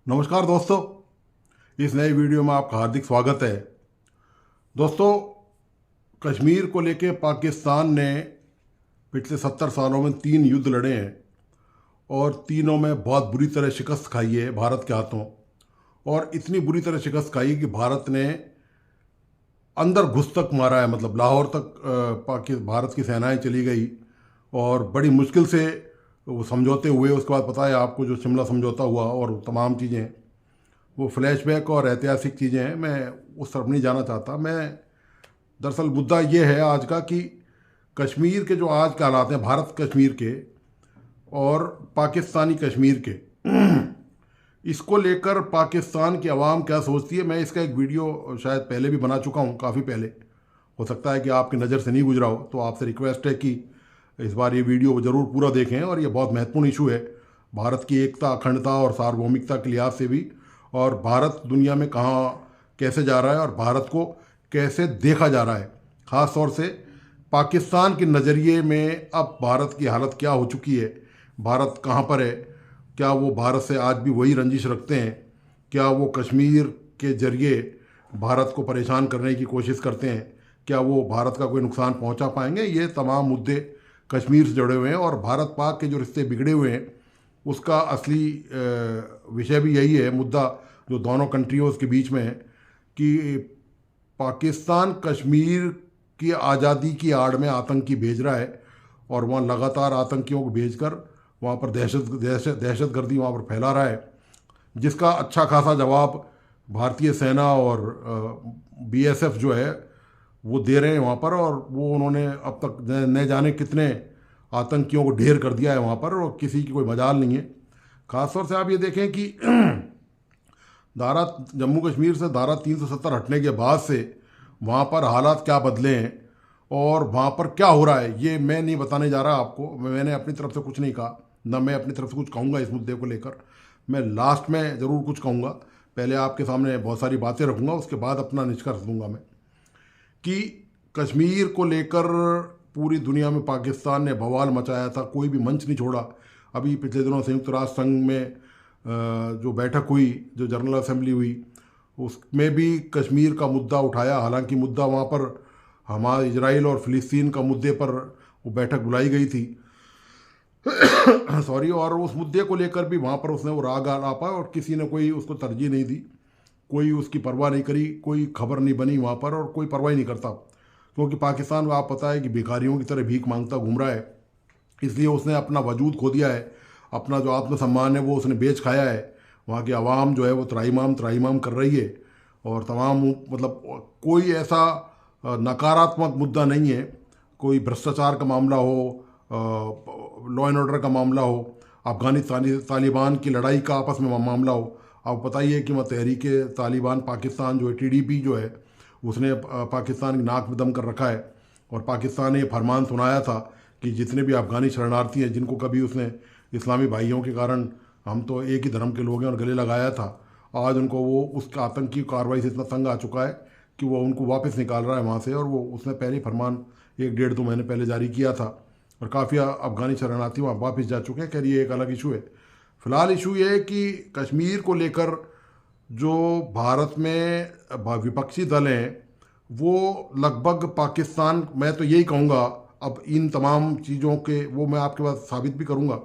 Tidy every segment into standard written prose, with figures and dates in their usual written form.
नमस्कार दोस्तों, इस नए वीडियो में आपका हार्दिक स्वागत है। दोस्तों, कश्मीर को लेकर पाकिस्तान ने पिछले 70 सालों में 3 युद्ध लड़े हैं और तीनों में बहुत बुरी तरह शिकस्त खाई है भारत के हाथों। और इतनी बुरी तरह शिकस्त खाई है कि भारत ने अंदर घुस तक मारा है, मतलब लाहौर तक भारत की सेनाएं चली गई और बड़ी मुश्किल से वो समझौते हुए। उसके बाद पता है आपको, जो शिमला समझौता हुआ और तमाम चीज़ें, वो फ्लैशबैक और ऐतिहासिक चीज़ें हैं। मैं उस तरफ नहीं जाना चाहता। मैं दरअसल मुद्दा ये है आज का कि कश्मीर के जो आज के हालात हैं, भारत कश्मीर के और पाकिस्तानी कश्मीर के, इसको लेकर पाकिस्तान की आवाम क्या सोचती है। मैं इसका एक वीडियो शायद पहले भी बना चुका हूँ, काफ़ी पहले। हो सकता है कि आपकी नज़र से नहीं गुजरा हो, तो आपसे रिक्वेस्ट है कि इस बार ये वीडियो ज़रूर पूरा देखें। और ये बहुत महत्वपूर्ण इशू है भारत की एकता, अखंडता और सार्वभौमिकता के लिहाज से भी, और भारत दुनिया में कहाँ कैसे जा रहा है और भारत को कैसे देखा जा रहा है। ख़ास तौर से पाकिस्तान के नज़रिए में अब भारत की हालत क्या हो चुकी है, भारत कहाँ पर है, क्या वो भारत से आज भी वही रंजिश रखते हैं, क्या वो कश्मीर के ज़रिए भारत को परेशान करने की कोशिश करते हैं, क्या वो भारत का कोई नुकसान पहुंचा पाएंगे। ये तमाम मुद्दे कश्मीर से जुड़े हुए हैं और भारत पाक के जो रिश्ते बिगड़े हुए हैं उसका असली विषय भी यही है, मुद्दा जो दोनों कंट्रियों के बीच में है, कि पाकिस्तान कश्मीर की आज़ादी की आड़ में आतंकी भेज रहा है और वहाँ लगातार आतंकियों को भेजकर वहाँ पर दहशत गर्दी वहाँ पर फैला रहा है, जिसका अच्छा खासा जवाब भारतीय सेना और बीएसएफ जो है वो दे रहे हैं वहाँ पर। और वो उन्होंने अब तक न जाने कितने आतंकियों को ढेर कर दिया है वहाँ पर, और किसी की कोई मजाल नहीं है। ख़ासतौर से आप ये देखें कि जम्मू कश्मीर से धारा 370 हटने के बाद से वहाँ पर हालात क्या बदले हैं और वहाँ पर क्या हो रहा है, ये मैं नहीं बताने जा रहा आपको। मैंने अपनी तरफ से कुछ नहीं कहा, ना मैं अपनी तरफ से कुछ कहूँगा इस मुद्दे को लेकर। मैं लास्ट में ज़रूर कुछ कहूँगा, पहले आपके सामने बहुत सारी बातें रखूँगा, उसके बाद अपना निष्कर्ष दूंगा मैं। कि कश्मीर को लेकर पूरी दुनिया में पाकिस्तान ने बवाल मचाया था, कोई भी मंच नहीं छोड़ा। अभी पिछले दिनों संयुक्त राष्ट्र संघ में जो बैठक हुई, जो जनरल असेंबली हुई, उसमें भी कश्मीर का मुद्दा उठाया। हालांकि मुद्दा वहाँ पर हमारे इजराइल और फ़िलिस्तीन का मुद्दे पर वो बैठक बुलाई गई थी सॉरी। और उस मुद्दे को लेकर भी वहाँ पर उसने वो राग आलापा और किसी ने कोई उसको तरजीह नहीं दी, कोई उसकी परवाह नहीं करी, कोई खबर नहीं बनी वहाँ पर और कोई परवाह ही नहीं करता। क्योंकि पाकिस्तान को आप पता है कि भिखारियों की तरह भीख मांगता घूम रहा है, इसलिए उसने अपना वजूद खो दिया है, अपना जो आत्मसम्मान है वो उसने बेच खाया है। वहाँ की आवाम जो है वो त्राईमाम कर रही है और तमाम, मतलब कोई ऐसा नकारात्मक मुद्दा नहीं है, कोई भ्रष्टाचार का मामला हो, लॉ एंड ऑर्डर का मामला हो, अफगानिस्तानी तालिबान की लड़ाई का आपस में मामला हो। आपको पता ही है कि वह तहरीक तालिबान पाकिस्तान जो है, टीडीपी जो है, उसने पाकिस्तान की नाक में दम कर रखा है। और पाकिस्तान ने फरमान सुनाया था कि जितने भी अफगानी शरणार्थी हैं, जिनको कभी उसने इस्लामी भाइयों के कारण, हम तो एक ही धर्म के लोग हैं, और गले लगाया था, आज उनको वो उसका आतंकी कार्रवाई से इतना तंग आ चुका है कि वो उनको वापस निकाल रहा है वहाँ से। और वो उसने पहले फरमान 1-1.5-2 महीने पहले जारी किया था और काफ़ी अफगानी शरणार्थी वहाँ वापस जा चुके हैं। खैर ये एक अलग इशू है। फ़िलहाल इशू ये है कि कश्मीर को लेकर जो भारत में विपक्षी दल हैं वो लगभग पाकिस्तान, मैं तो यही कहूँगा, अब इन तमाम चीज़ों के वो मैं आपके पास साबित भी करूँगा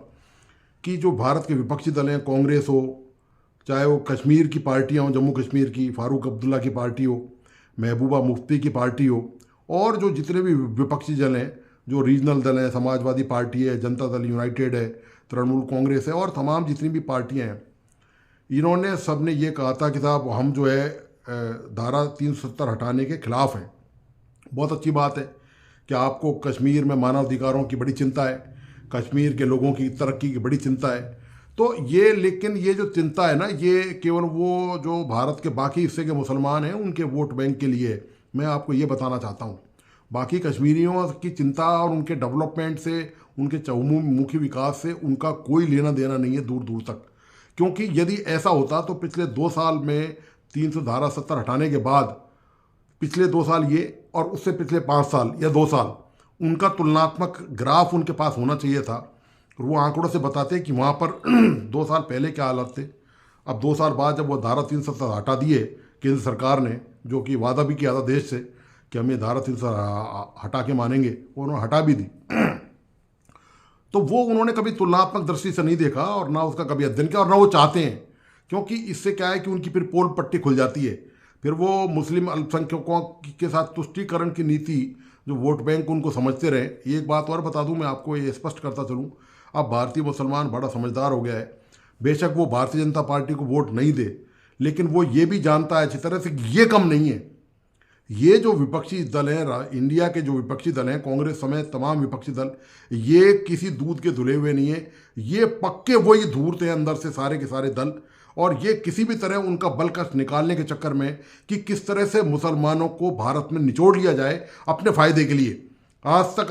कि जो भारत के विपक्षी दल हैं, कांग्रेस हो, चाहे वो कश्मीर की पार्टियाँ हों, जम्मू कश्मीर की फारूक अब्दुल्ला की पार्टी हो, महबूबा मुफ्ती की पार्टी हो, और जो जितने भी विपक्षी दल हैं, जो रीजनल दल हैं, समाजवादी पार्टी है, जनता दल यूनाइटेड है, तृणमूल कांग्रेस है, और तमाम जितनी भी पार्टियां हैं, इन्होंने सब ने ये कहा था कि साहब हम जो है धारा 370 हटाने के खिलाफ हैं। बहुत अच्छी बात है कि आपको कश्मीर में मानव अधिकारों की बड़ी चिंता है, कश्मीर के लोगों की तरक्की की बड़ी चिंता है। तो ये, लेकिन ये जो चिंता है ना, ये केवल वो जो भारत के बाकी हिस्से के मुसलमान हैं उनके वोट बैंक के लिए है। मैं आपको ये बताना चाहता हूँ, बाकी कश्मीरियों की चिंता और उनके डेवलपमेंट से, उनके चहुमुखी विकास से उनका कोई लेना देना नहीं है दूर दूर तक। क्योंकि यदि ऐसा होता तो पिछले 2 साल में 370 हटाने के बाद, पिछले 2 साल ये और उससे पिछले 5 साल या 2 साल, उनका तुलनात्मक ग्राफ उनके पास होना चाहिए था। और वो आंकड़ों से बताते कि वहाँ पर 2 साल पहले क्या हालत थे अब 2 साल बाद जब वो धारा 370 हटा दिए केंद्र सरकार ने, जो कि वादा भी किया था देश से कि हम ये धारा 370 हटा के मानेंगे, वो उन्होंने हटा भी दी। तो वो उन्होंने कभी तुलनात्मक दृष्टि से नहीं देखा और ना उसका कभी अध्ययन किया और ना वो चाहते हैं, क्योंकि इससे क्या है कि उनकी फिर पोल पट्टी खुल जाती है। फिर वो मुस्लिम अल्पसंख्यकों के साथ तुष्टीकरण की नीति, जो वोट बैंक उनको समझते रहे। एक बात और बता दूं मैं आपको, ये स्पष्ट करता चलूं, अब भारतीय मुसलमान बड़ा समझदार हो गया है। बेशक वो भारतीय जनता पार्टी को वोट नहीं दे, लेकिन वो ये भी जानता है अच्छी तरह से कि ये कम नहीं है। ये जो विपक्षी दल हैं, इंडिया के जो विपक्षी दल हैं, कांग्रेस समेत तमाम विपक्षी दल, ये किसी दूध के धुले हुए नहीं है। ये पक्के वही धूर्त हैं अंदर से सारे के सारे दल, और ये किसी भी तरह उनका बल कष्ट निकालने के चक्कर में कि किस तरह से मुसलमानों को भारत में निचोड़ लिया जाए अपने फायदे के लिए। आज तक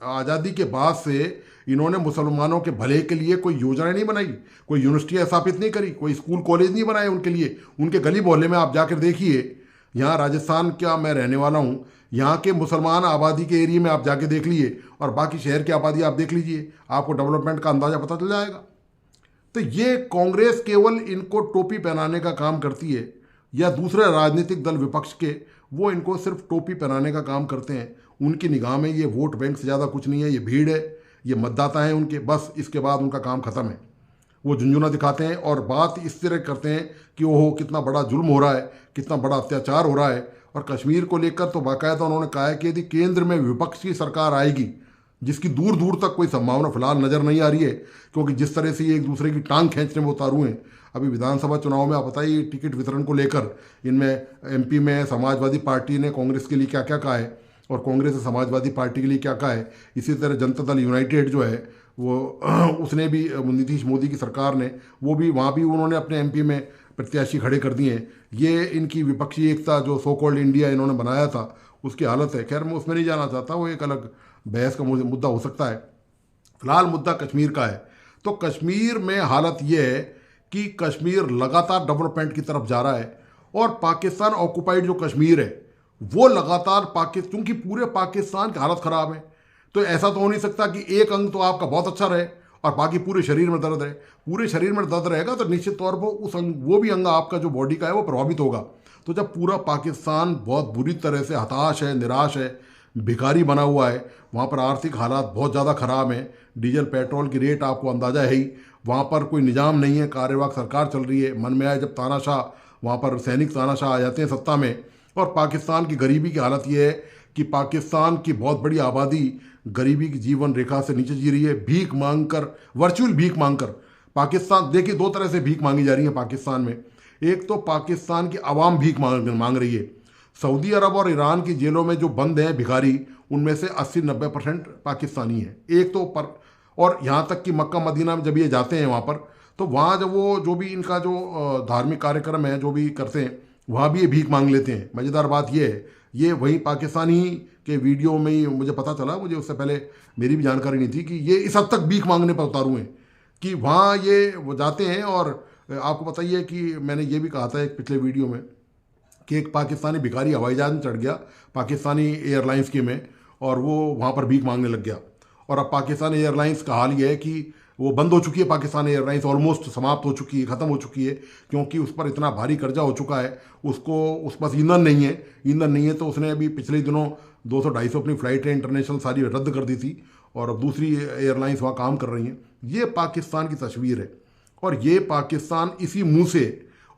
आज़ादी के बाद से इन्होंने मुसलमानों के भले के लिए कोई योजनाएं नहीं बनाई, कोई यूनिवर्सिटियाँ स्थापित नहीं करी, कोई स्कूल कॉलेज नहीं बनाए उनके लिए। उनके गली मोहल्ले में आप जाकर देखिए, यहाँ राजस्थान का मैं रहने वाला हूँ, यहाँ के मुसलमान आबादी के एरिया में आप जाके देख लीजिए और बाकी शहर की आबादी आप देख लीजिए, आपको डेवलपमेंट का अंदाज़ा पता चल जाएगा। तो ये कांग्रेस केवल इनको टोपी पहनाने का काम करती है, या दूसरे राजनीतिक दल विपक्ष के, वो इनको सिर्फ टोपी पहनाने का काम करते हैं। उनकी निगाह में ये वोट बैंक से ज़्यादा कुछ नहीं है, ये भीड़ है, ये मतदाता हैं उनके, बस इसके बाद उनका काम ख़त्म है। वो झुंझुना दिखाते हैं और बात इस तरह करते हैं कि ओहो कितना बड़ा जुल्म हो रहा है, कितना बड़ा अत्याचार हो रहा है। और कश्मीर को लेकर तो बाकायदा उन्होंने कहा है कि यदि केंद्र में विपक्ष की सरकार आएगी, जिसकी दूर दूर तक कोई संभावना फिलहाल नज़र नहीं आ रही है, क्योंकि जिस तरह से ये एक दूसरे की टांग खींचने में उतारू हैं। अभी विधानसभा चुनाव में आप बताइए टिकट वितरण को लेकर, इनमें एमपी में समाजवादी पार्टी ने कांग्रेस के लिए क्या क्या कहा है और कांग्रेस ने समाजवादी पार्टी के लिए क्या कहा है। इसी तरह जनता दल यूनाइटेड जो है वो उसने भी, नीतीश मोदी की सरकार ने, वो भी, वहाँ भी उन्होंने अपने एमपी में प्रत्याशी खड़े कर दिए हैं। ये इनकी विपक्षी एकता जो सो कॉल्ड इंडिया इन्होंने बनाया था, उसकी हालत है। खैर मैं उसमें नहीं जाना चाहता, वो एक अलग बहस का मुद्दा हो सकता है। फिलहाल मुद्दा कश्मीर का है। तो कश्मीर में हालत ये है कि कश्मीर लगातार डेवलपमेंट की तरफ जा रहा है, और पाकिस्तान ऑक्युपाइड जो कश्मीर है वो लगातार क्योंकि पूरे पाकिस्तान की हालत ख़राब है, तो ऐसा तो हो नहीं सकता कि एक अंग तो आपका बहुत अच्छा रहे और बाकी पूरे शरीर में दर्द रहे। पूरे शरीर में दर्द रहेगा तो निश्चित तौर पर उस अंग, वो भी अंग आपका जो बॉडी का है वो प्रभावित होगा। तो जब पूरा पाकिस्तान बहुत बुरी तरह से हताश है, निराश है, भिखारी बना हुआ है, वहाँ पर आर्थिक हालात बहुत ज़्यादा ख़राब हैं, डीजल पेट्रोल की रेट आपको अंदाज़ा है ही, वहाँ पर कोई निज़ाम नहीं है, कार्यवाहक सरकार चल रही है, मन में आए जब तानाशाह, वहाँ पर सैनिक तानाशाह आ जाते हैं सत्ता में। और पाकिस्तान की गरीबी की हालत ये है कि पाकिस्तान की बहुत बड़ी आबादी गरीबी की जीवन रेखा से नीचे जी रही है, भीख मांगकर, वर्चुअल भीख मांगकर। पाकिस्तान देखिए, दो तरह से भीख मांगी जा रही है पाकिस्तान में। एक तो पाकिस्तान की आवाम भीख मांग रही है। सऊदी अरब और ईरान की जेलों में जो बंद हैं भिखारी, उनमें से 80-90% पाकिस्तानी हैं। एक तो पर, और यहाँ तक कि मक्का मदीना में जब ये जाते हैं वहाँ पर, तो वहाँ जब वो जो भी इनका जो धार्मिक कार्यक्रम है जो भी करते हैं, वहाँ भी ये भीख मांग लेते हैं। मज़ेदार बात ये है, ये वही पाकिस्तानी के वीडियो में ही मुझे पता चला, मुझे उससे पहले मेरी भी जानकारी नहीं थी कि ये इस हद तक भीख मांगने पर उतारू हैं कि वहाँ ये वो जाते हैं। और आपको बताइए कि मैंने ये भी कहा था एक पिछले वीडियो में कि एक पाकिस्तानी भिखारी हवाई जहाज़ में चढ़ गया पाकिस्तानी एयरलाइंस के में, और वो वहाँ पर भीख मांगने लग गया। और अब पाकिस्तानी एयरलाइंस का हाल ये है कि वो बंद हो चुकी है। पाकिस्तानी एयरलाइंस ऑलमोस्ट समाप्त हो चुकी है, ख़त्म हो चुकी है, क्योंकि उस पर इतना भारी कर्जा हो चुका है, उसको उस पास ईंधन नहीं है। ईंधन नहीं है तो उसने अभी पिछले दिनों 200-250 अपनी फ़्लाइटें इंटरनेशनल सारी रद्द कर दी थी, और अब दूसरी एयरलाइंस वहाँ काम कर रही हैं। ये पाकिस्तान की तस्वीर है, और ये पाकिस्तान इसी मुँह से,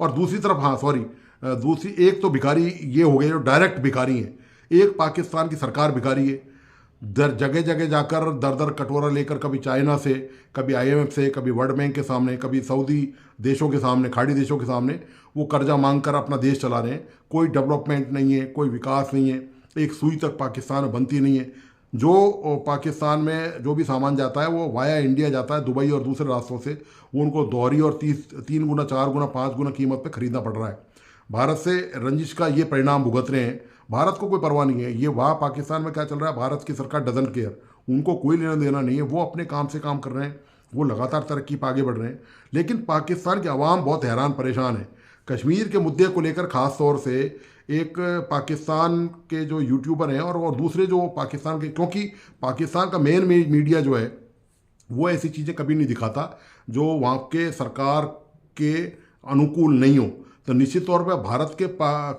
और दूसरी तरफ, हाँ सॉरी, दूसरी एक तो भिखारी ये हो गए जो डायरेक्ट भिखारी हैं, एक पाकिस्तान की सरकार भिखारी है। जगह जगह जाकर दर दर कटोरा लेकर, कभी चाइना से, कभी IMF से, कभी वर्ल्ड बैंक के सामने, कभी सऊदी देशों के सामने, खाड़ी देशों के सामने वो कर्जा मांगकर अपना देश चला रहे हैं। कोई डेवलपमेंट नहीं है, कोई विकास नहीं है, एक सुई तक पाकिस्तान में बनती नहीं है। जो पाकिस्तान में जो भी सामान जाता है वो वाया इंडिया जाता है, दुबई और दूसरे रास्तों से, वो उनको दोहरी और 3 गुना, 4 गुना, 5 गुना कीमत पर खरीदना पड़ रहा है। भारत से रंजिश का ये परिणाम भुगत रहे हैं। भारत को कोई परवाह नहीं है, ये वहाँ पाकिस्तान में क्या चल रहा है, भारत की सरकार डजन केयर, उनको कोई लेना देना नहीं है, वो अपने काम से काम कर रहे हैं, वो लगातार तरक्की पर आगे बढ़ रहे हैं। लेकिन पाकिस्तान की आवाम बहुत हैरान परेशान है कश्मीर के मुद्दे को लेकर। ख़ास तौर से एक पाकिस्तान के जो यूट्यूबर हैं और दूसरे जो पाकिस्तान के, क्योंकि पाकिस्तान का मेन मीडिया जो है वो ऐसी चीज़ें कभी नहीं दिखाता जो वहाँ के सरकार के अनुकूल नहीं हो, तो निश्चित तौर पर भारत के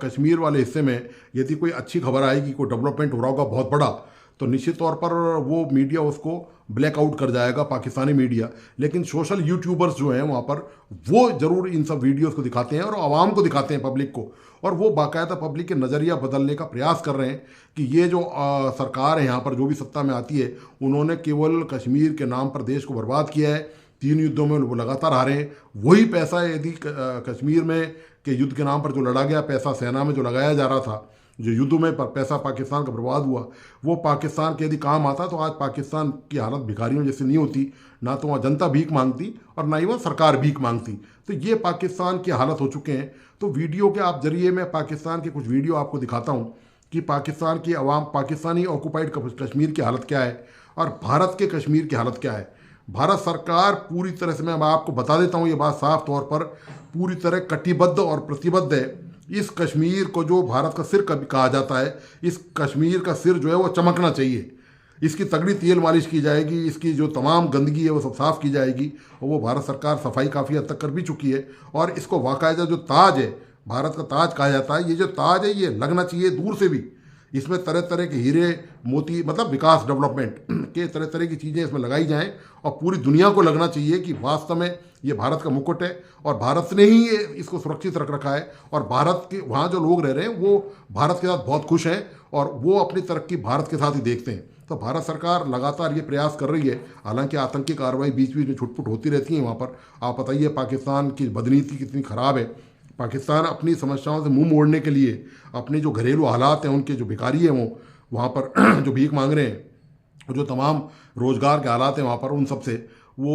कश्मीर वाले हिस्से में यदि कोई अच्छी खबर आएगी, कोई डेवलपमेंट हो रहा होगा बहुत बड़ा, तो निश्चित तौर पर वो मीडिया उसको ब्लैकआउट कर जाएगा, पाकिस्तानी मीडिया। लेकिन सोशल यूट्यूबर्स जो हैं वहाँ पर, वो ज़रूर इन सब वीडियोस को दिखाते हैं और आवाम को दिखाते हैं, पब्लिक को, और वो बाकायदा पब्लिक के नज़रिया बदलने का प्रयास कर रहे हैं कि ये जो सरकार है यहाँ पर, जो भी सत्ता में आती है, उन्होंने केवल कश्मीर के नाम पर देश को बर्बाद किया है। 3 युद्धों में वो लगातार हारे हैं। वही पैसा यदि कश्मीर में के युद्ध के नाम पर जो लड़ा गया पैसा, सेना में जो लगाया जा रहा था, जो युद्ध में पैसा पाकिस्तान का बर्बाद हुआ, वो पाकिस्तान के यदि काम आता तो आज पाकिस्तान की हालत भिखारियों जैसी नहीं होती। ना तो वहाँ जनता भीख मांगती और ना ही वहाँ सरकार भीख मांगती। तो ये पाकिस्तान की हालत हो चुके हैं। तो वीडियो के आप जरिए मैं पाकिस्तान के कुछ वीडियो आपको दिखाता हूँ कि पाकिस्तान की आवाम, पाकिस्तानी ऑक्युपाइड कश्मीर की हालत क्या है और भारत के कश्मीर की हालत क्या है। भारत सरकार पूरी तरह से, मैं आपको बता देता हूँ ये बात साफ तौर पर, पूरी तरह कटिबद्ध और प्रतिबद्ध है। इस कश्मीर को जो भारत का सिर कभी कहा जाता है, इस कश्मीर का सिर जो है वो चमकना चाहिए। इसकी तगड़ी तेल मालिश की जाएगी, इसकी जो तमाम गंदगी है वो सब साफ़ की जाएगी, और वो भारत सरकार सफाई काफ़ी हद तक कर भी चुकी है। और इसको वाकायदा जो ताज है, भारत का ताज कहा जाता है, ये जो ताज है ये लगना चाहिए दूर से भी। इसमें तरह तरह के हीरे मोती, मतलब विकास, डेवलपमेंट के तरह तरह की चीज़ें इसमें लगाई जाएं और पूरी दुनिया को लगना चाहिए कि वास्तव में ये भारत का मुकुट है और भारत ने ही ये इसको सुरक्षित रख रखा है। और भारत के वहाँ जो लोग रह रहे हैं वो भारत के साथ बहुत खुश हैं और वो अपनी तरक्की भारत के साथ ही देखते हैं। तो भारत सरकार लगातार ये प्रयास कर रही है। हालांकि आतंकी कार्रवाई बीच बीच में छुटपुट होती रहती है वहाँ पर। आप बताइए पाकिस्तान की बदनीति कितनी ख़राब है। पाकिस्तान अपनी समस्याओं से मुंह मोड़ने के लिए, अपने जो घरेलू हालात हैं, उनके जो भिखारी हैं वो वहाँ पर जो भीख मांग रहे हैं, जो तमाम रोज़गार के हालात हैं वहाँ पर, उन सब से वो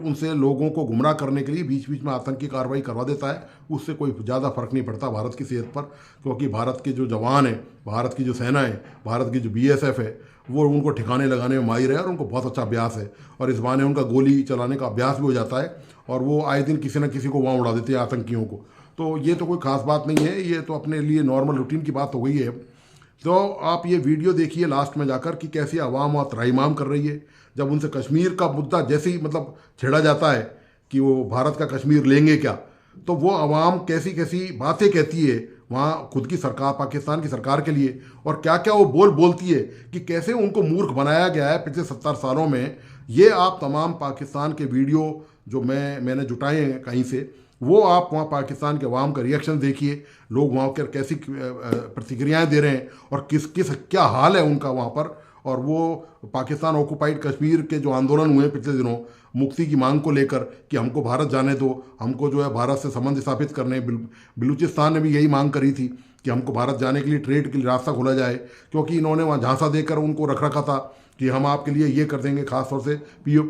उनसे लोगों को गुमराह करने के लिए बीच बीच में आतंकी कार्रवाई करवा देता है। उससे कोई ज़्यादा फर्क नहीं पड़ता भारत की सेहत पर, क्योंकि भारत के जो जवान हैं, भारत की जो सेना है, भारत की जो BSF है, वो उनको ठिकाने लगाने में माहिर है और उनको बहुत अच्छा अभ्यास है। और इस बहाने उनका गोली चलाने का अभ्यास भी हो जाता है और वो आए दिन किसी न किसी को वहाँ उड़ा देते हैं, आतंकियों को। तो ये तो कोई ख़ास बात नहीं है, ये तो अपने लिए नॉर्मल रूटीन की बात हो गई है। तो आप ये वीडियो देखिए लास्ट में जाकर कि कैसी आवाम वहाँ त्राहिमाम कर रही है। जब उनसे कश्मीर का मुद्दा जैसे ही मतलब छेड़ा जाता है कि वो भारत का कश्मीर लेंगे क्या, तो वो आवाम कैसी कैसी बातें कहती है वहाँ खुद की सरकार, पाकिस्तान की सरकार के लिए, और क्या क्या वो बोलती है कि कैसे उनको मूर्ख बनाया गया है पिछले 70 सालों में। ये आप तमाम पाकिस्तान के वीडियो जो मैंने जुटाए हैं कहीं से, वो आप वहाँ पाकिस्तान के अवाम का रिएक्शन देखिए, लोग वहाँ कर कैसी प्रतिक्रियाएं दे रहे हैं और किस क्या हाल है उनका वहाँ पर। और वो पाकिस्तान ऑक्युपाइड कश्मीर के जो आंदोलन हुए पिछले दिनों मुक्ति की मांग को लेकर कि हमको भारत जाने दो, हमको जो है भारत से संबंध स्थापित करने, बलूचिस्तान ने भी यही मांग करी थी कि हमको भारत जाने के लिए, ट्रेड के लिए रास्ता खोला जाए, क्योंकि इन्होंने वहाँ झांसा देकर उनको रख रखा था कि हम आपके लिए ये कर देंगे, खासतौर से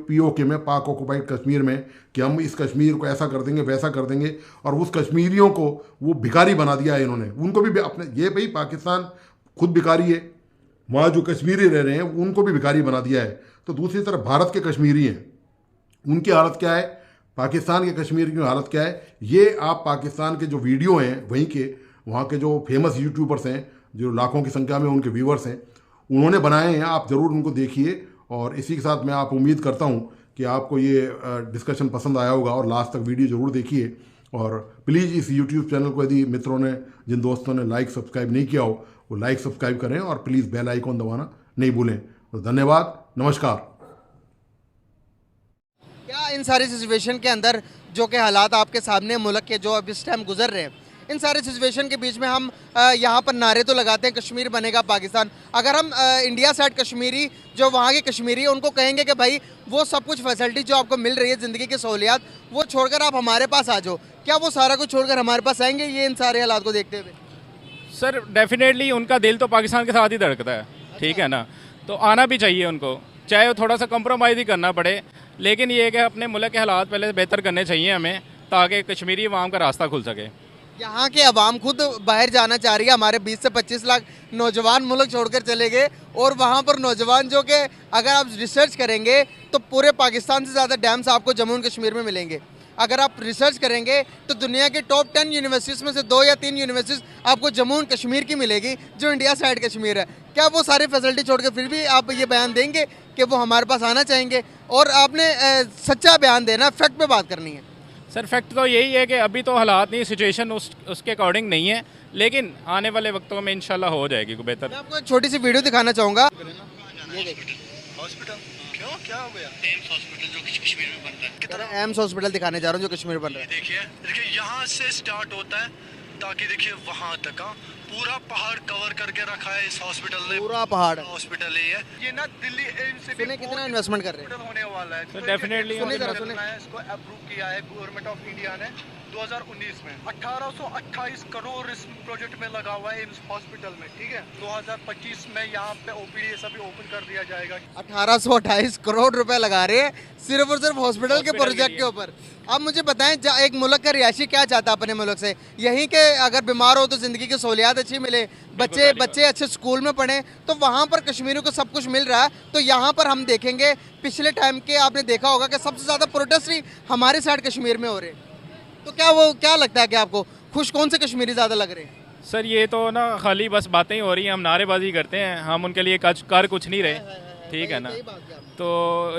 POK में, पाक ऑक्युपाइड कश्मीर में, कि हम इस कश्मीर को ऐसा कर देंगे, वैसा कर देंगे। और उस कश्मीरियों को वो भिखारी बना दिया है इन्होंने। उनको भी अपने, ये भाई पाकिस्तान खुद भिखारी है, वहाँ जो कश्मीरी रह रहे हैं उनको भी भिखारी बना दिया है। तो दूसरी तरफ भारत के कश्मीरी हैं, उनकी हालत क्या है, पाकिस्तान के कश्मीर की हालत क्या है, ये आप पाकिस्तान के जो वीडियो हैं वहीं के, वहाँ के जो फेमस यूट्यूबर्स हैं, जो लाखों की संख्या में उनके व्यूवर्स हैं, उन्होंने बनाए हैं, आप ज़रूर उनको देखिए। और इसी के साथ मैं आप उम्मीद करता हूँ कि आपको ये डिस्कशन पसंद आया होगा और लास्ट तक वीडियो ज़रूर देखिए। और प्लीज़ इस यूट्यूब चैनल को यदि मित्रों ने, जिन दोस्तों ने लाइक सब्सक्राइब नहीं किया हो, वो लाइक सब्सक्राइब करें और प्लीज़ बेल आइकॉन दबाना नहीं भूलें। तो धन्यवाद, नमस्कार। क्या इन सारी सिचुएशन के अंदर जो कि हालात आपके सामने मुल्क के जो अब इस टाइम गुजर रहे हैं, इन सारे सिचुएशन के बीच में हम यहाँ पर नारे तो लगाते हैं कश्मीर बनेगा पाकिस्तान, अगर हम इंडिया साइड कश्मीरी जो वहाँ के कश्मीरी है उनको कहेंगे कि भाई वो सब कुछ फैसिलिटी जो आपको मिल रही है, ज़िंदगी की सहूलियात, वो छोड़कर आप हमारे पास आ जाओ, क्या वो सारा कुछ छोड़कर हमारे पास आएंगे ये इन सारे हालात को देखते हुए? सर डेफिनेटली उनका दिल तो पाकिस्तान के साथ ही धड़कता है, ठीक है ना, तो आना भी चाहिए उनको, चाहे वो थोड़ा सा कंप्रोमाइज़ ही करना पड़े, लेकिन ये है कि अपने मुल्क के हालात पहले बेहतर करने चाहिए हमें, ताकि कश्मीरी अवाम का रास्ता खुल सके। यहाँ के अवाम खुद बाहर जाना चाह रही है, हमारे 20 से 25 लाख नौजवान मुल्क छोड़कर चले गए, और वहाँ पर नौजवान जो कि अगर आप रिसर्च करेंगे तो पूरे पाकिस्तान से ज़्यादा डैम्स आपको जम्मू एंड कश्मीर में मिलेंगे। अगर आप रिसर्च करेंगे तो दुनिया के टॉप 10 यूनिवर्सिटीज़ में से 2 या 3 यूनिवर्सिटीज़ आपको जम्मू एंड कश्मीर की मिलेगी, जो इंडिया साइड कश्मीर है। क्या वो सारे फैसिलिटी छोड़ के फिर भी आप ये बयान देंगे कि वो हमारे पास आना चाहेंगे? और आपने सच्चा बयान देना, फैक्ट पे बात करनी है। सर फैक्ट तो यही है कि अभी तो हालात नहीं, सिचुएशन उसके अकॉर्डिंग नहीं है, लेकिन आने वाले वक्तों में इंशाल्लाह हो जाएगी कोई बेहतर। मैं आपको एक छोटी सी वीडियो दिखाना चाहूँगा। हॉस्पिटल क्यों, क्या हो गया? एम्स हॉस्पिटल जो कश्मीर में बन रहा है। एम्स हॉस्पिटल दिखाने जा रहा हूँ जो कश्मीर बन रहा है। देखिए देखिए यहाँ से स्टार्ट होता है ताकि देखिए वहाँ तक पूरा पहाड़ कवर करके रखा है इस हॉस्पिटल ने। पूरा पहाड़ हॉस्पिटल ही है ये ना, दिल्ली एम्स से भी सुने कितना इन्वेस्टमेंट कर रहे हैं। हॉस्पिटल होने वाला है। तो डेफिनेटली सुनिए जरा, सुनिए। इसको अप्रूव किया है गवर्नमेंट ऑफ इंडिया ने 2019 में। 1828 करोड़ इस प्रोजेक्ट में लगा हुआ है एम्स हॉस्पिटल में, ठीक है। 2025 में यहाँ पे ओपीडी सभी ओपन कर दिया जाएगा। 1828 करोड़ रुपए लगा रहे हैं सिर्फ और सिर्फ हॉस्पिटल के प्रोजेक्ट के ऊपर। अब मुझे बताएं एक मुल्क का रिहायशी क्या चाहता है अपने मुल्क से? यहीं के अगर बीमार हो तो ज़िंदगी की सहूलियात अच्छी मिले, बच्चे अच्छे स्कूल में पढ़ें, तो वहाँ पर कश्मीरियों को सब कुछ मिल रहा है। तो यहाँ पर हम देखेंगे पिछले टाइम के आपने देखा होगा कि सबसे ज़्यादा प्रोटेस्ट ही हमारे साइड कश्मीर में हो रहे हैं। तो क्या लगता है कि आपको खुश कौन से कश्मीरी ज़्यादा लग रहे हैं? सर ये तो ना खाली बस बातें ही हो रही हैं, हम नारेबाजी करते हैं, हम उनके लिए कर कुछ नहीं रहे, ठीक है ना। तो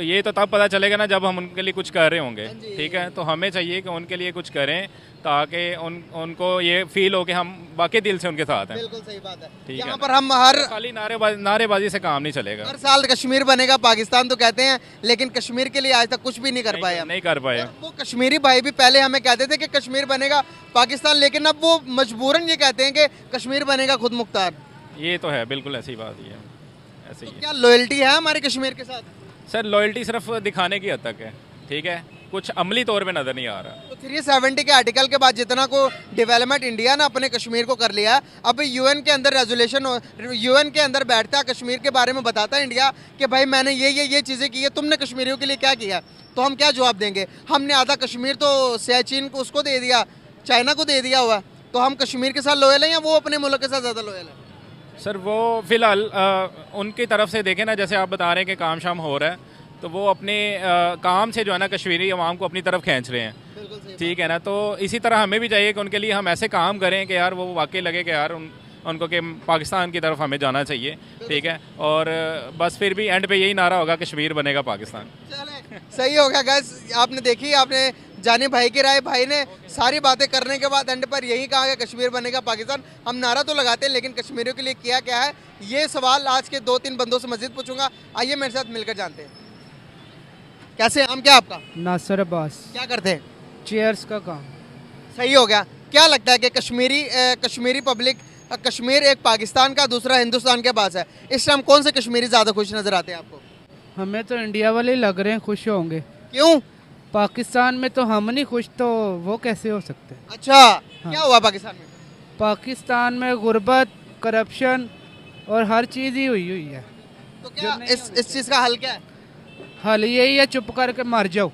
ये तो तब पता चलेगा ना जब हम उनके लिए कुछ कर रहे होंगे, ठीक है। तो हमें चाहिए कि उनके लिए कुछ करें ताकि उनको ये फील हो कि हम बाकी दिल से उनके साथ हैं। बिल्कुल सही बात है। ठीक है यहाँ ना। पर हम हर खाली नारेबाजी से काम नहीं चलेगा। हर साल कश्मीर बनेगा पाकिस्तान तो कहते हैं, लेकिन कश्मीर के लिए आज तक कुछ भी नहीं कर पाए हम। नहीं कर पाए। और वो कश्मीरी भाई भी पहले हमें कहते थे कि कश्मीर बनेगा पाकिस्तान, लेकिन अब वो मजबूरन ये कहते हैं कि कश्मीर बनेगा खुद मुख्तार। ये तो है, बिल्कुल ऐसी बात ही है, ऐसे ही है। क्या लॉयल्टी है हमारे कश्मीर के साथ? सर लॉयल्टी सिर्फ दिखाने की हद तक है, ठीक है, कुछ अमली तौर पे नज़र नहीं आ रहा। तो 370 के आर्टिकल के बाद जितना को डेवलपमेंट इंडिया ने अपने कश्मीर को कर लिया, अब यूएन के अंदर रेजोल्यूशन, यूएन के अंदर बैठता है, कश्मीर के बारे में बताता है इंडिया कि भाई मैंने ये चीज़ें की है, तुमने कश्मीरियों के लिए क्या किया? तो हम क्या जवाब देंगे? हमने आधा कश्मीर तो सियाचिन को उसको दे दिया, चाइना को दे दिया हुआ, तो हम कश्मीर के साथ लॉयल हैं या वो अपने मुल्क के साथ ज़्यादा लॉयल है? सर वो फिलहाल उनकी तरफ से देखें ना, जैसे आप बता रहे हैं कि काम शाम हो रहा है, तो वो अपने काम से जो है ना कश्मीरी अवाम को अपनी तरफ खींच रहे हैं, ठीक है ना। तो इसी तरह हमें भी चाहिए कि उनके लिए हम ऐसे काम करें कि यार वो वाकई लगे कि यार उनको कि पाकिस्तान की तरफ हमें जाना चाहिए, ठीक है। और बस फिर भी एंड पे यही नारा होगा कश्मीर बनेगा पाकिस्तान। सही हो गया गैस, आपने देखी, आपने जाने भाई की राय, भाई ने सारी बातें करने के बाद एंड पर यही कहा कि कश्मीर बनेगा पाकिस्तान। हम नारा तो लगाते हैं लेकिन कश्मीरियों के लिए किया क्या है, ये सवाल आज के 2-3 बंदों से मजीद पूछूंगा। आइए मेरे साथ मिलकर जानते हैं। कैसे, नाम क्या आपका? नासिर अब्बास। क्या करते हैं? चेयर्स का काम। सही हो गया। क्या लगता है कि कश्मीरी पब्लिक, कश्मीर एक पाकिस्तान का, दूसरा हिंदुस्तान के पास है, इस टाइम कौन से कश्मीरी ज़्यादा खुश नज़र आते हैं आपको? हमें तो इंडिया वाले लग रहे हैं खुश होंगे। क्यों? पाकिस्तान में तो हम नहीं खुश, तो वो कैसे हो सकते हैं? अच्छा, क्या हुआ पाकिस्तान में? पाकिस्तान में गुर्बत, करप्शन और हर चीज़ ही हुई है। तो क्या इस चीज़ का हल क्या है? हल यही है, चुप करके मर जाओ,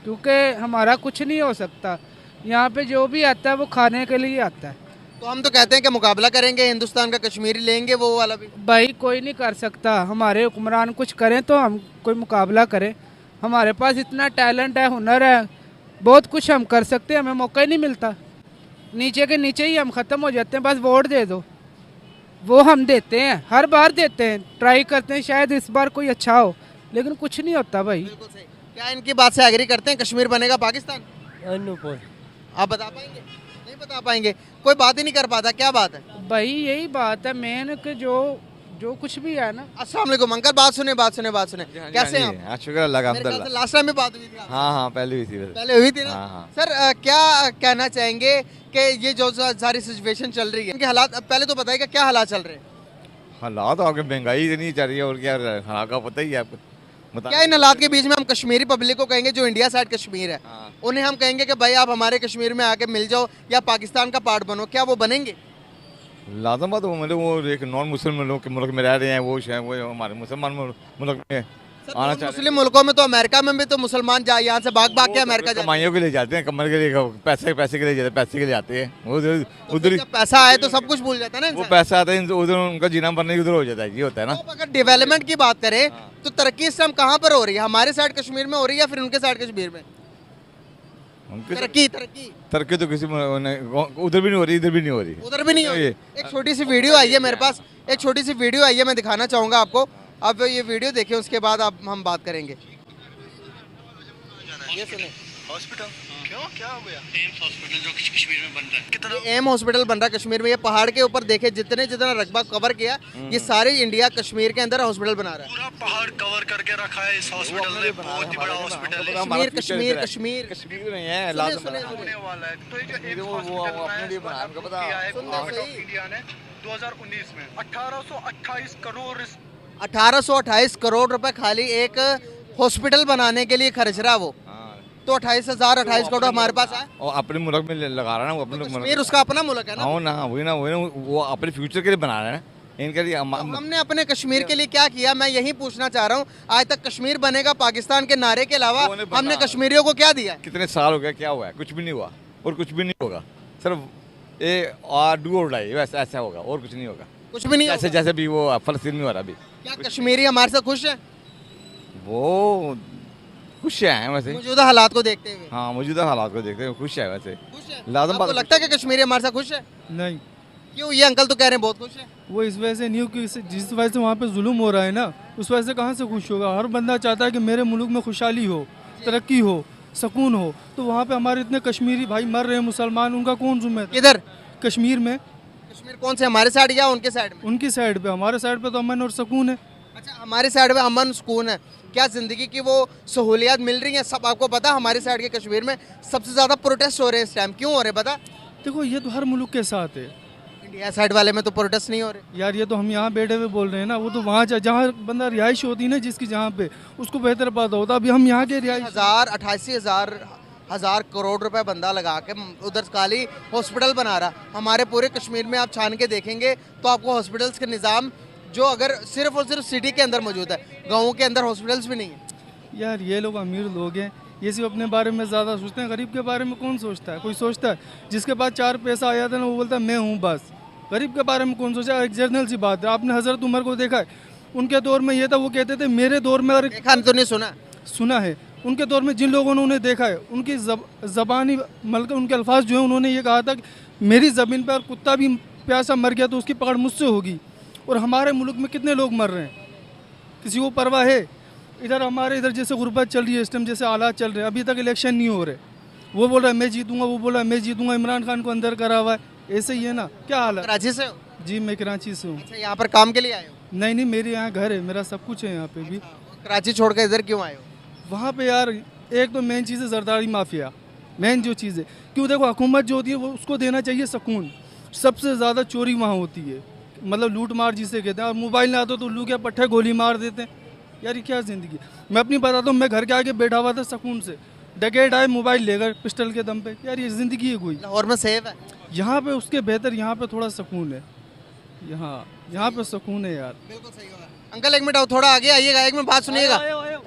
क्योंकि हमारा कुछ नहीं हो सकता। यहाँ पे जो भी आता है वो खाने के लिए आता है। तो हम तो कहते हैं कि मुकाबला करेंगे, हिंदुस्तान का कश्मीरी लेंगे, वो वाला भी। भाई कोई नहीं कर सकता, हमारे हुक्मरान कुछ करें तो हम कोई मुकाबला करें। हमारे पास इतना टैलेंट है, हुनर है, बहुत कुछ हम कर सकते हैं, हमें मौका ही नहीं मिलता। नीचे के नीचे ही हम ख़त्म हो जाते हैं, बस वोट दे दो। वो हम देते हैं, हर बार देते हैं, ट्राई करते हैं शायद इस बार कोई अच्छा हो, लेकिन कुछ नहीं होता भाई। बिल्कुल सही। क्या इनकी बात से एग्री करते हैं कश्मीर बनेगा पाकिस्तान? अनुपुर। आप बता पाएंगे? नहीं बता पाएंगे, कोई बात ही नहीं कर पाता। क्या बात है भाई? यही बात है मेन कि जो कुछ भी है ना। अस्सलाम वालेकुम अंकल, बात सुने। कैसे हैं आप? शुक्र अल्लाह का, मेरे ख्याल से अल्हम्दुलिल्लाह। लास्ट टाइम भी बात हुई थी आपसे। हाँ पहले हुई थी। पहले हुई थी ना? हाँ। सर क्या कहना चाहेंगे कि ये जो सारी सिचुएशन चल रही है, इनके हालात पहले तो बताइएगा, क्या हालात चल रहे हैं? हालात आपके महंगाई इतनी चल रही है और क्या हालात का पता ही है आपको। क्या इन हालात के बीच में हम कश्मीरी पब्लिक को कहेंगे जो इंडिया साइड कश्मीर है, उन्हें हम कहेंगे कि भाई आप हमारे कश्मीर में आके मिल जाओ या पाकिस्तान का पार्ट बनो, क्या वो बनेंगे? लाजम बात, मतलब वो एक नॉन मुस्लिम लोग के मुल्क में रह रहे हैं, वो हमारे मुसलमान मुल्क में आना चाहते हैं। मुस्लिम मुल्कों में तो अमेरिका में भी तो मुसलमान जा यहाँ से भाग के अमेरिका जाते हैं। कमाइयों के लिए जाते हैं, कमर के लिए, पैसे के लिए जाते हैं, पैसे के लिए आते हैं। वो उधर जब पैसा आए तो सब कुछ भूल जाता है ना वो इंसान। पैसा आता है, उधर उनका जीना मरने की उधर हो जाता है, ये होता है ना। तो अगर डेवलपमेंट की बात करें तो तरक्की इस टाइम कहाँ पर हो रही है? हमारे साइड कश्मीर में हो रही है या फिर उनके साइड कश्मीर में? तरक्की तो किसी उधर भी नहीं हो रही, इधर भी नहीं हो रही, उधर भी नहीं हो रही। एक छोटी सी वीडियो आई है मेरे पास, एक छोटी सी वीडियो आई है, मैं दिखाना चाहूँगा आपको। अब ये वीडियो देखिए, उसके बाद हम बात करेंगे। ये सुने, हॉस्पिटल क्यों, क्या हो गया? एम्स हॉस्पिटल जो कश्मीर में बन रहा है, कितना ये एम हॉस्पिटल बन रहा है कश्मीर में। ये पहाड़ के ऊपर देखे जितने जितना रकबा कवर किया, ये सारे इंडिया कश्मीर के अंदर हॉस्पिटल बना रहा है। पूरा पहाड़ कवर करके रखा है इस हॉस्पिटल ने, बहुत ही बड़ा हॉस्पिटल है। कश्मीर कश्मीर कश्मीर कश्मीर नहीं है, सुने, लाजम सुने, होने वाला है। तो ये जो एम्स वो हॉस्पिटल अपने लिए बनाया, हमको पता है। गवर्नमेंट ऑफ इंडिया ने 2019 में 1828 करोड़ 1828 करोड़ रुपए खाली एक हॉस्पिटल बनाने के लिए खर्च रहा है वो। तो 28,028 करोड़ हमारे पास है। और अपने मुल्क में लगा रहा है ना, वो अपने कश्मीर उसका अपना मुल्क है ना। हाँ ना, वही ना, वो अपने फ्यूचर के लिए बना रहा है ना, इनके लिए हमने अपने कश्मीर के लिए क्या किया, मैं यही पूछना चाह रहा हूँ। आज तक कश्मीर बनेगा पाकिस्तान के नारे के अलावा हमने कश्मीरियों को क्या दिया है? कितने साल हो गए, क्या हुआ है? कुछ भी नहीं हुआ और कुछ भी नहीं होगा। सिर्फ ये डू और डाई, वैसे ऐसा होगा और कुछ नहीं होगा। कुछ भी नहीं जैसे होगा। जैसे भी वो फलस्तीन में हो रहा अभी। क्या कश्मीरी हमारे से खुश है वो खुश है वैसे, मौजूदा हालात को देखते हुए? हाँ मौजूदा हालात को देखते हुए खुश है वैसे। खुश है? लाजम आपको बात- लगता है कि कश्मीरी हमारे साथ खुश है? नहीं, क्यों? ये अंकल तो कह रहे हैं बहुत खुश है। वो इस वजह से नहीं हो कि जिस वजह से वहाँ पे जुल्म हो रहा है ना, उस वजह से कहाँ से खुश होगा। हर बंदा चाहता है कि मेरे मुल्क में खुशहाली हो, तरक्की हो, सुकून हो। तो वहाँ पे हमारे इतने कश्मीरी भाई मर रहे हैं, मुसलमान, उनका कौन जिम्मेदार? किधर? कश्मीर में, कश्मीर कौन से, हमारे साइड या उनके साइड में? उनकी साइड पे। हमारे साइड पे तो अमन और सुकून है। अच्छा, हमारी साइड में अमन सुकून है। क्या जिंदगी की वो सहूलियात मिल रही हैं? सब आपको पता, हमारी साइड के कश्मीर में सबसे ज्यादा प्रोटेस्ट हो रहे हैं इस टाइम। क्यों हो रहे हैं पता? देखो ये तो हर मुल्क के साथ है इंडिया साइड वाले में तो प्रोटेस्ट नहीं हो रहे। यार। ये तो हम यहाँ बैठे हुए बोल रहे हैं ना, वो तो वहाँ जहाँ बंदा रिहाइश होती है ना जिसकी, जहाँ पे उसको बेहतर पता होता। अभी हम यहाँ के रिहाइश 88,000 करोड़ रुपए बंदा लगा के उधर खाली हॉस्पिटल बना रहा। हमारे पूरे कश्मीर में आप छान के देखेंगे तो आपको हॉस्पिटल्स के निज़ाम जो अगर सिर्फ और सिर्फ सिटी के अंदर मौजूद है, गाँव के अंदर हॉस्पिटल्स भी नहीं है। यार ये लोग अमीर लोग हैं, ये सिर्फ अपने बारे में ज़्यादा सोचते हैं। गरीब के बारे में कौन सोचता है? कोई सोचता है? जिसके पास 4 पैसा आया था ना, वो बोलता है मैं हूँ बस। गरीब के बारे में कौन सोचा? एक जनरल सी बात है। आपने हज़रत उमर को देखा है? उनके दौर में ये था, वो कहते थे मेरे दौर में, और देखा तो नहीं सुना? सुना है। उनके दौर में जिन लोगों ने उन्हें देखा है, उनकी ज़बानी मलक, उनके अल्फाज जो हैं, उन्होंने ये कहा था कि मेरी ज़मीन पर कुत्ता भी प्यासा मर गया तो उसकी पकड़ मुझसे होगी। और हमारे मुल्क में कितने लोग मर रहे हैं, किसी को परवाह है? इधर हमारे इधर जैसे गुर्बत चल रही है इस टाइम, जैसे हालात चल रहे हैं, अभी तक इलेक्शन नहीं हो रहे। वो बोल रहा है मैं जीतूंगा, वो बोल रहा है मैं जीतूंगा, इमरान खान को अंदर करा हुआ है। ऐसे ही है ना, क्या हाल है? कराची से हो? जी मैं कराची से हूँ। अच्छा, यहाँ पर काम के लिए आए हो? नहीं नहीं, मेरे यहाँ घर है, मेरा सब कुछ है यहाँ पे भी। कराची छोड़ कर इधर क्यों आए हो? वहाँ पे यार एक तो मेन चीज़ है जरदारी माफिया, मेन जो चीज़ है। क्यों? देखो हुकूमत जो होती है वो उसको देना चाहिए सुकून। सबसे ज़्यादा चोरी वहाँ होती है, मतलब लूट मार जिसे कहते हैं। और मोबाइल ना आता तो लू क्या पट्टे गोली मार देते हैं। यार ये क्या ज़िंदगी। मैं अपनी बताता हूँ, मैं घर के आगे बैठा हुआ था सुकून से, डकैत आए मोबाइल लेकर पिस्टल के दम पे। यार ये ज़िंदगी है कोई? लाहौर में सेफ है? यहाँ पे उसके बेहतर यहाँ पे थोड़ा सुकून है। यहाँ पे सुकून है यार। बिल्कुल सही होगा। अंकल एक मिनट आओ, थोड़ा आगे आइएगा, एक मिनट बात सुनिएगा।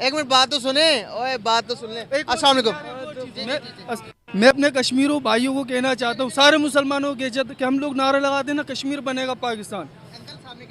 एक मिनट बात तो सुने, ओए बात तो सुन ले। अस्सलाम वालेकुम। मैं अपने कश्मीरों भाइयों को कहना चाहता हूँ, सारे मुसलमानों के इज्जत कि हम लोग नारा लगाते हैं ना, कश्मीर बनेगा पाकिस्तान।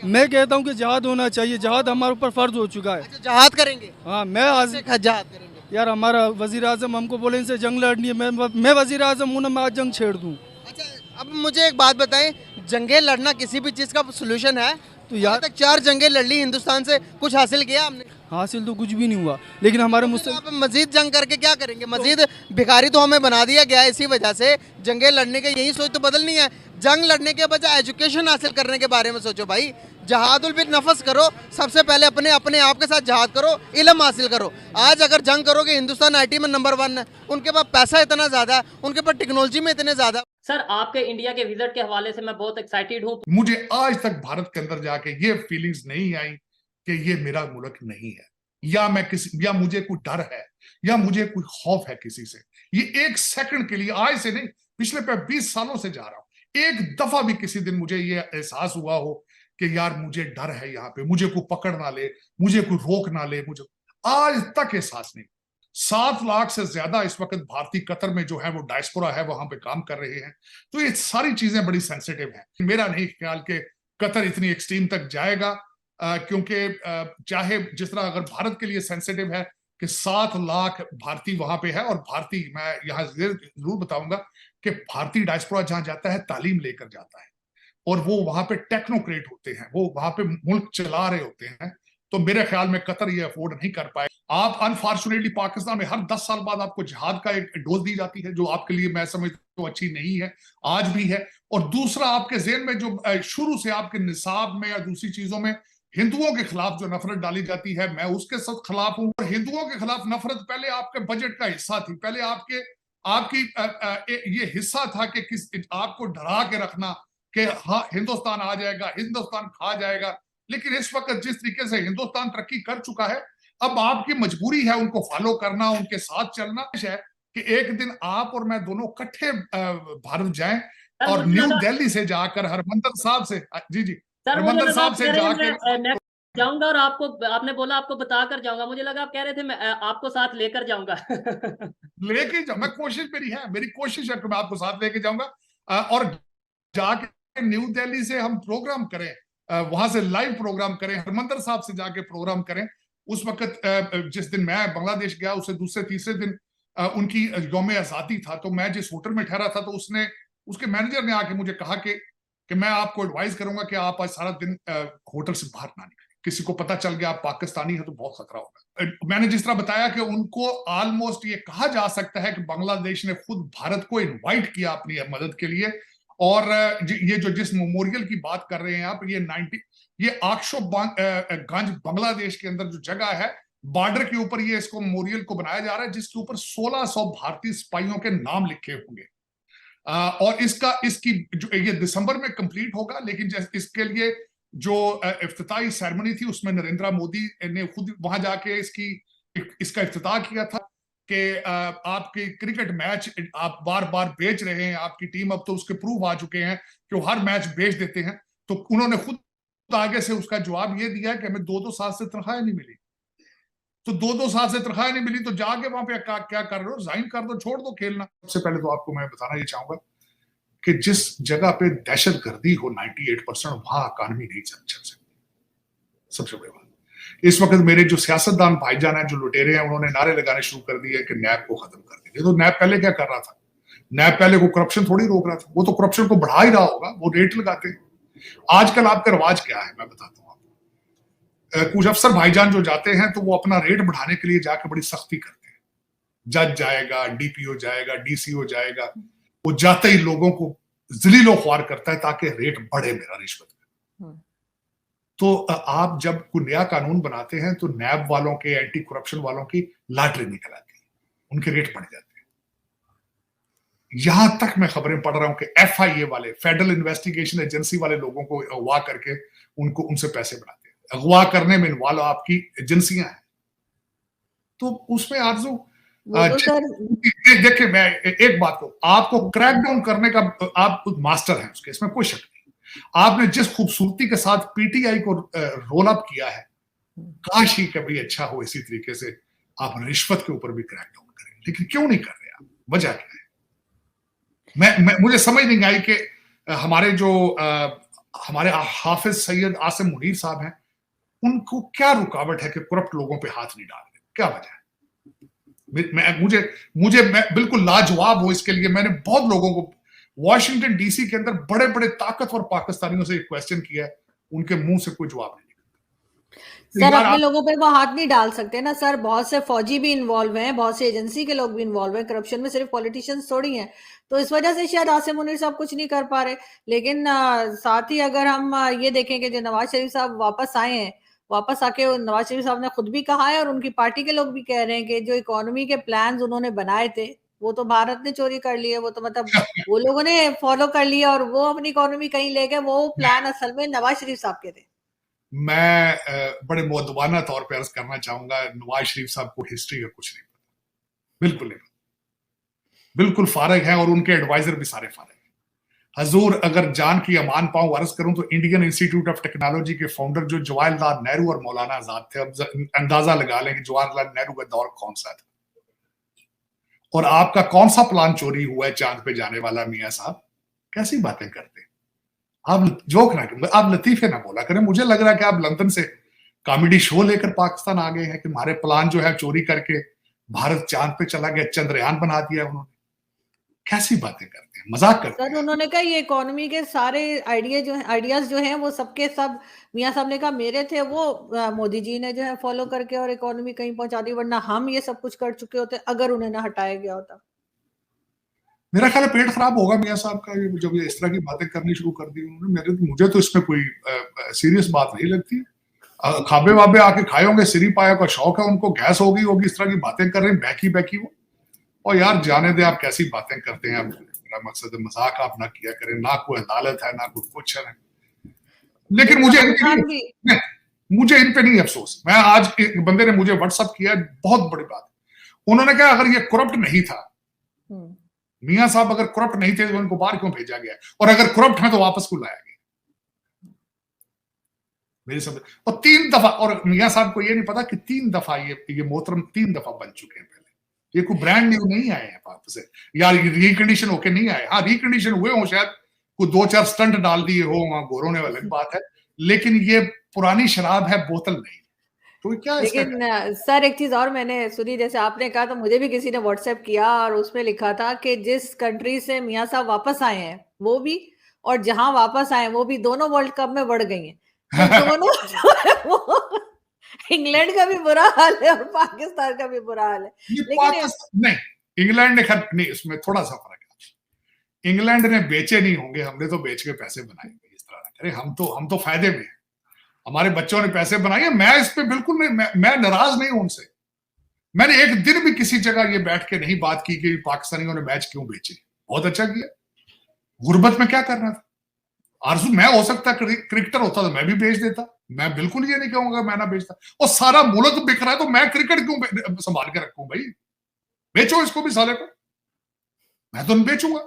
मैं कहता हूँ कि जहाद होना चाहिए। जहाद हमारे ऊपर फर्ज हो चुका है। अच्छा, जहाद करेंगे? हाँ मैं आज जहाद करेंगे। यार हमारा वजीर आजम हमको बोले इनसे जंग लड़नी है, मैं वजीर आजम हूँ ना, मैं आज जंग छेड़ दूँ। अच्छा, अब मुझे एक बात बताएं, जंगे लड़ना किसी भी चीज़ का सोल्यूशन है? तो यार तक 4 जंगे लड़ ली हिंदुस्तान से, कुछ हासिल किया हमने? हासिल तो कुछ भी नहीं हुआ, लेकिन हमारे मुस्लिम आप मजीद जंग करके क्या करेंगे? मजीद भिखारी तो हमें बना दिया गया है इसी वजह से। जंगे लड़ने के यही सोच तो बदलनी है। जंग लड़ने के बजाय एजुकेशन हासिल करने के बारे में सोचो भाई। जहादुल बिल नफस करो, सबसे पहले अपने आप के साथ जहाद करो, इल्म हासिल करो। आज अगर जंग करोगे, हिंदुस्तान आईटी में नंबर 1 है, उनके पास पैसा इतना ज़्यादा है, उनके पास टेक्नोलॉजी में इतने ज़्यादा। सर आपके इंडिया के विजिट के हवाले से मैं बहुत एक्साइटेड हूँ। मुझे आज तक भारत के अंदर जाके ये फीलिंग्स नहीं आई कि ये मेरा मुल्क नहीं है, या मुझे कोई डर है, या मुझे कोई खौफ है किसी से। ये एक सेकंड के लिए, आज से नहीं, पिछले 20 सालों से जा रहा हूं, एक दफा भी किसी दिन मुझे ये एहसास हुआ हो कि यार मुझे डर है यहाँ पे, मुझे कोई पकड़ ना ले, मुझे कोई रोक ना ले, मुझे आज तक एहसास नहीं। 7 लाख से ज्यादा इस वक्त भारतीय कतर में जो है वो डायस्पोरा है, वहां पे काम कर रहे हैं। तो ये सारी चीजें बड़ी सेंसिटिव हैं। मेरा नहीं ख्याल कि कतर इतनी एक्सट्रीम तक जाएगा, क्योंकि चाहे जिस तरह अगर भारत के लिए सेंसिटिव है कि 7 लाख भारतीय वहां पे है, और भारतीय, मैं यहाँ जरूर बताऊंगा कि भारतीय डायस्पोरा जहां जाता है तालीम लेकर जाता है, और वो वहां पे टेक्नोक्रेट होते हैं, वो वहां पे मुल्क चला रहे होते हैं, तो मेरे ख्याल में कतर ये अफोर्ड नहीं कर पाए। आप अनफॉर्चुनेटली पाकिस्तान में हर 10 साल बाद आपको जिहाद का एक डोज दी जाती है, जो आपके लिए मैं समझता हूं अच्छी नहीं है, आज भी है। और दूसरा, आपके ज़हन में जो शुरू से आपके निसाब में या दूसरी चीजों में हिंदुओं के खिलाफ जो नफरत डाली जाती है, मैं उसके सब खिलाफ हूं। और हिंदुओं के खिलाफ नफरत पहले आपके बजट का हिस्सा थी, पहले आपकी ये हिस्सा था कि आपको डरा के रखना कि हाँ हिंदुस्तान आ जाएगा, हिंदुस्तान खा जाएगा। लेकिन इस वक्त जिस तरीके से हिंदुस्तान तरक्की कर चुका है, अब आपकी मजबूरी है उनको फॉलो करना, उनके साथ चलना है कि एक दिन आप और मैं दोनों इकट्ठे भारत जाएं और न्यू दिल्ली से जाकर हरमंदर साहब से जी हरमंदर साहब से जाकर जाऊंगा। और आपने बोला आपको बता कर जाऊंगा, मुझे लगा आप कह रहे थे मैं आपको साथ लेकर जाऊंगा। लेके जाऊंगा, मेरी कोशिश है कि मैं आपको साथ लेके जाऊंगा और जाके न्यू दिल्ली से हम प्रोग्राम करें, वहां से लाइव प्रोग्राम करें, हरमंदर साहब से जाके प्रोग्राम करें। उस वक्त जिस दिन मैं बांग्लादेश गया, उससे दूसरे तीसरे दिन उनकी यौम आजादी था, तो मैं जिस होटल में ठहरा था, तो उसके मैनेजर ने आके मुझे कहा कि मैं आपको एडवाइस करूंगा कि आप आज सारा दिन होटल से बाहर ना निकलें, किसी को पता चल गया आप पाकिस्तानी है तो बहुत खतरा होगा। मैंने जिस तरह बताया कि उनको ऑलमोस्ट ये कहा जा सकता है कि बांग्लादेश ने खुद भारत को इनवाइट किया अपनी मदद के लिए। और ये जिस मेमोरियल की बात कर रहे हैं आप, ये आक्शोगंज बांग्लादेश के अंदर जो जगह है, बॉर्डर के ऊपर ये इसको मेमोरियल को बनाया जा रहा है, जिसके ऊपर 1600 भारतीय सिपाहियों के नाम लिखे होंगे। और इसकी जो ये दिसंबर में कंप्लीट होगा, लेकिन इसके लिए जो इफ्तिताही सेरेमनी थी उसमें नरेंद्र मोदी ने खुद वहां जाके इसका इफ्तिताह किया था कि आपके क्रिकेट मैच आप बार बार बेच रहे हैं, आपकी टीम अब तो उसके प्रूव आ चुके हैं कि वो हर मैच बेच देते हैं। तो उन्होंने खुद आगे से उसका जवाब ये दिया कि हमें 2-2 साल से तनख्वाह नहीं मिली, तो 2-2 साल से तनख्वाह नहीं मिली तो जाके वहां पे क्या कर रहे हो, रिजाइन कर दो, छोड़ दो खेलना। सबसे पहले तो आपको मैं बताना ये चाहूंगा कि जिस जगह पे दहशत गर्दी हो 98%, वहां इकॉनमी नहीं चल सकती। सबसे बड़ी बात, इस वक्त मेरे जो सियासतदान भाईजान हैं, जो लुटेरे हैं, उन्होंने नारे लगाने शुरू कर दिए कि नैब को खत्म कर दीजिए। तो नैब पहले क्या कर रहा था? नैब पहले को करप्शन थोड़ी रोक रहा था, वो तो करप्शन को बढ़ा ही रहा होगा, वो रेट लगाते हैं। आजकल आपका रवाज क्या है मैं बताता हूँ आपको। कुछ अफसर भाईजान जो जाते हैं तो वो अपना रेट बढ़ाने के लिए जाकर बड़ी सख्ती करते हैं। जज जाएगा, डीपीओ जाएगा, डीसीओ जाएगा, वो जाते ही लोगों को जलीलो ख्वार करता है ताकि रेट बढ़े मेरा रिश्वत का। तो आप जब कोई नया कानून बनाते हैं तो नैब वालों के, एंटी करप्शन वालों की लॉटरी निकल आती है, उनके रेट बढ़ जाते हैं। यहां तक मैं खबरें पढ़ रहा हूं कि FIA वाले, फेडरल इन्वेस्टिगेशन एजेंसी वाले लोगों को अगवा करके उनसे पैसे बनाते हैं। अगवा करने में इन्वॉल्व आपकी एजेंसियां हैं। तो उसमें आरजू देखिए, मैं एक बात को आपको क्रैकडाउन करने का आप मास्टर हैं उसके, इसमें कोई शक नहीं। आपने जिस खूबसूरती के साथ PTI को रोल अप किया है, काश ही कभी अच्छा हो इसी तरीके से आप रिश्वत के ऊपर भी क्रैकडाउन करें, लेकिन क्यों नहीं कर रहे आप? वजह क्या है? मुझे समझ नहीं आई कि हमारे हाफिज सैयद आसिम मुनीर साहब हैं, उनको क्या रुकावट है कि करप्ट लोगों पे हाथ नहीं डाल रहे? क्या वजह है? मैं बिल्कुल लाजवाब हूं इसके लिए। मैंने बहुत लोगों को वॉशिंगटन DC के अंदर बड़े बड़े ताकतवर पाकिस्तानियों से क्वेश्चन किया है, उनके मुंह से कोई जवाब नहीं निकलता। सर अपने लोगों पे वो हाथ नहीं डाल सकते ना सर, बहुत से फौजी भी इन्वॉल्व हैं, बहुत से एजेंसी के लोग भी इन्वॉल्व हैं करप्शन में, सिर्फ पॉलिटिशियंस थोड़ी हैं। तो इस वजह से शायद आसिम मुनीर साहब कुछ नहीं कर पा रहे। लेकिन साथ ही अगर हम ये देखें कि जो नवाज शरीफ साहब वापस आए हैं, वापस आके नवाज शरीफ साहब ने खुद भी कहा है और उनकी पार्टी के लोग भी कह रहे हैं कि जो इकोनॉमी के प्लान्स उन्होंने बनाए थे वो तो भारत ने चोरी कर लिए, वो तो मतलब वो लोगों ने फॉलो कर लिया और वो अपनी इकोनॉमी कहीं ले गए। वो प्लान असल में नवाज शरीफ साहब के थे। मैं बड़े मुअद्दबाना तौर पर अर्ज करना चाहूंगा, नवाज शरीफ साहब को हिस्ट्री का कुछ नहीं पता, बिल्कुल नहीं पता, बिल्कुल फारिग है और उनके एडवाइजर भी सारे फारिग हैं। हजूर अगर जान की अमान पाऊं अर्ज करूं तो इंडियन इंस्टीट्यूट ऑफ टेक्नोलॉजी के फाउंडर जो जवाहरलाल नेहरू और मौलाना आजाद थे, अब अंदाजा लगा लें कि जवाहरलाल नेहरू का दौर कौन सा था और आपका कौन सा प्लान चोरी हुआ है चांद पे जाने वाला। मियां साहब कैसी बातें करते हैं आप, जोक ना करें, आप लतीफे ना बोला करें। मुझे लग रहा है कि आप लंदन से कॉमेडी शो लेकर पाकिस्तान आ गए हैं कि हमारे प्लान जो है चोरी करके भारत चांद पे चला गया, चंद्रयान बना दिया उन्होंने। कैसी बातें करते हैं, मजाक करते सर उन्होंने कहा ये इकोनॉमी के सारे आइडियाज जो हैं वो सबके सब मियां साहब ने कहा मेरे थे, वो मोदी जी ने जो है फॉलो करके और इकोनॉमी कहीं पहुंचा दी, वरना हम ये सब कुछ कर चुके होते अगर उन्हें ना हटाया गया होता। मेरा ख्याल है पेट खराब होगा मियां साहब का, ये जब ये इस तरह की बातें करनी शुरू कर दी उन्होंने। मुझे तो इसमें कोई सीरियस बात नहीं लगती। खाबे वाबे आके खाए होंगे, सिरी पाया का शौक है उनको, गैस हो गई होगी, इस तरह की बातें कर रहे हैं बैकी वो। और यार जाने दे आप कैसी बातें करते हैं। मेरा मकसद है मजाक आप ना किया करें, ना कोई अदालत है ना कोई कुछ है। लेकिन मुझे इन पे नहीं अफसोस। मैं आज एक बंदे ने मुझे व्हाट्सएप किया, बहुत बड़ी बात, उन्होंने कहा अगर ये करप्ट नहीं था, मियां साहब अगर करप्ट नहीं थे तो उनको बाहर क्यों भेजा गया, और अगर करप्ट है तो वापस क्यों लाया गया। मेरी समझ। और 3 दफा, और मियां साहब को ये नहीं पता कि 3 दफा ये मोहतरम 3 दफा बन चुके हैं। पहले ये कोई ब्रांड न्यू नहीं आए हैं वापस से, यार रिकंडीशन होके नहीं आए। हाँ रिकंडीशन हुए हो, शायद कोई 2-4 स्टंट डाल दिए हो वहां गोरों ने, अलग बात है, लेकिन ये पुरानी शराब है, बोतल नहीं। तो क्या है? लेकिन सर एक चीज और मैंने सुनी, जैसे आपने कहा तो मुझे भी किसी ने व्हाट्सएप किया और उसमें लिखा था कि जिस कंट्री से मियां साहब वापस आए हैं वो भी, और जहां वापस आए वो भी, दोनों वर्ल्ड कप में बढ़ गई हैं। तो दोनों जो है वो इंग्लैंड का भी बुरा हाल है और पाकिस्तान का भी बुरा हाल है। लेकिन नहीं, इंग्लैंड ने खैर नहीं, इसमें थोड़ा सा फर्क है। इंग्लैंड ने बेचे नहीं होंगे, हमने तो बेच के पैसे बनाए। इस तरह ना करें, हम तो फायदे में हैं, हमारे बच्चों ने पैसे बनाए। मैं इस पे बिल्कुल नहीं, मैं नाराज नहीं हूं उनसे। मैंने एक दिन भी किसी जगह ये बैठ के नहीं बात की कि पाकिस्तानियों ने मैच क्यों बेचे। बहुत अच्छा किया, गुर्बत में क्या करना था। आरजू मैं हो सकता क्रिकेटर होता तो मैं भी बेच देता, मैं बिल्कुल ये नहीं कहूंगा मैं ना बेचता। और सारा मुल्क बिक रहा है तो मैं क्रिकेट क्यों संभाल के रखूं भाई, बेचो इसको भी साले को, मैं तो नहीं बेचूंगा।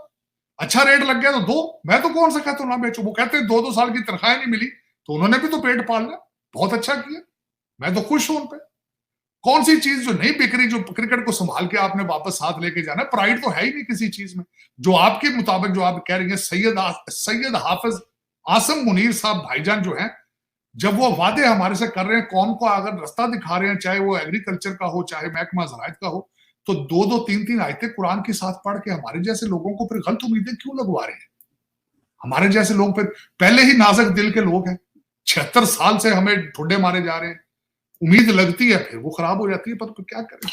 अच्छा रेट लग गया तो दो, मैं तो कौन सा कहता हूं ना बेचो। वो कहते हैं 2-2 साल की तनख्वाह नहीं मिली तो उन्होंने भी तो पेट पालना, बहुत अच्छा किया, मैं तो खुश हूं उन पे। कौन सी चीज जो नहीं बिक रही, जो क्रिकेट को संभाल के आपने वापस साथ लेके जाना, प्राइड तो है ही नहीं किसी चीज में। जो आपके मुताबिक जो आप कह रही हैं, सैयद हाफिज आसम मुनीर साहब भाईजान जो हैं, जब वो वादे हमारे से कर रहे हैं, कौम को अगर रास्ता दिखा रहे हैं, चाहे वो एग्रीकल्चर का हो चाहे महकमा ज़राअत का हो, तो 2-2 3-3 आयतें कुरान के साथ पढ़ के हमारे जैसे लोगों को फिर गलत उम्मीदें क्यों लगवा रहे हैं। हमारे जैसे लोग फिर पहले ही नाजुक दिल के लोग हैं, 76 साल से हमें ठुड्डे मारे जा रहे हैं, उम्मीद लगती है फिर वो खराब हो जाती है, पर क्या करें।